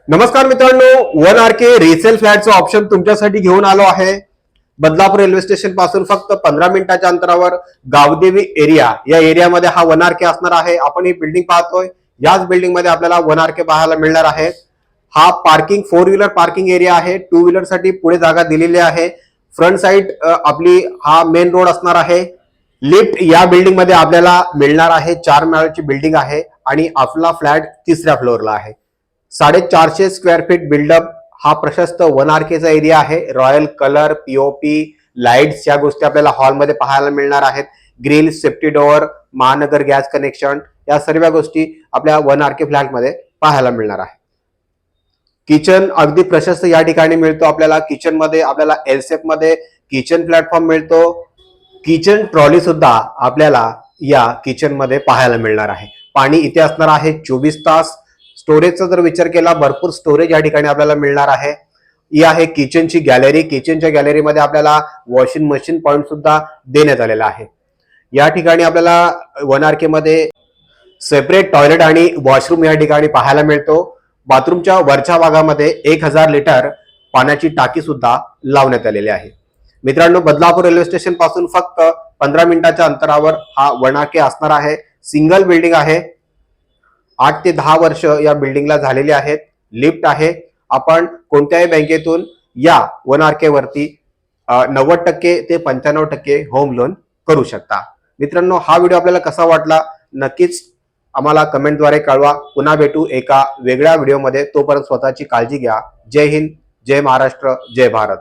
नमस्कार मित्रांनो, 1 RK resale फ्लॅटचं option तुमच्यासाठी घेऊन आलो आहे. बदलापूर रेल्वे स्टेशन पासून फक्त 15 मिनिटाच्या अंतरावर गावदेवी एरिया या एरियामध्ये हा 1 RK असणार आहे. आपण ही बिल्डिंग पाहतोय. याच बिल्डिंग मध्ये आपल्याला 1 RK पाहायला मिळणार आहे. हा पार्किंग 4 व्हीलर पार्किंग एरिया आहे. 2 व्हीलर साठी पुढे जागा दिलेली आहे. फ्रंट साइड आपली हा मेन रोड असणार आहे. लिफ्ट या बिल्डिंग मध्ये आपल्याला मिळणार आहे. 4 माळ्याची बिल्डिंग आहे आणि आपला फ्लॅट 3ऱ्या फ्लोअरला आहे. 450 स्क्वेअर फीट बिल्डअप हा प्रशस्त 1 RKचा एरिया आहे. रॉयल कलर, पीओपी, लाईट्स या गोष्टी आपल्याला हॉलमध्ये पाहायला मिळणार आहेत. ग्रिल, सेफ्टी डोअर, महानगर गॅस कनेक्शन या सर्व गोष्टी आपल्या 1 RK फ्लॅटमध्ये पाहायला मिळणार आहे. किचन अगदी प्रशस्त या ठिकाणी मिळतो आपल्याला. किचन मध्ये आपल्याला एलसेफ मध्ये किचन प्लॅटफॉर्म मिळतो. किचन ट्रॉली सुद्धा आपल्याला या किचन मध्ये पाहायला मिळणार आहे. पाणी इथे असणार आहे 24 तास. स्टोरेजचा जर विचार केला, भरपूर स्टोरेज या ठिकाणी आपल्याला मिळणार आहे. ही आहे किचनची गॅलरी. किचनच्या गॅलरीमध्ये आपल्याला वॉशिंग मशीन पॉइंट सुद्धा देण्यात आलेला आहे. या ठिकाणी आपल्याला 1 RK मध्ये सेपरेट टॉयलेट आणि वॉशरूम या ठिकाणी पाहायला मिळतो. बाथरूमच्या वरच्या भागामध्ये 1000 लिटर पाण्याची टाकी सुद्धा लावण्यात आलेली आहे. मित्रांनो, बदलापूर रेल्वे स्टेशन पासून फक्त 15 मिनिटाच्या अंतरावर हा 1 RK असणार आहे. सिंगल बिल्डिंग आहे. 8 ते 10 वर्ष या बिल्डिंगला झालेली आहेत. लिफ्ट आहे. आपण कोणत्याही बँकेतून या 1 RK वरती 90% ते 95% होम लोन करू शकता. मित्रांनो, हा व्हिडिओ आपल्याला कसा वाटला नक्कीच आम्हाला कमेंटद्वारे कळवा. पुन्हा भेटू एका वेगळ्या व्हिडिओमध्ये. तोपर्यंत स्वतःची काळजी घ्या. जय हिंद, जय महाराष्ट्र, जय भारत.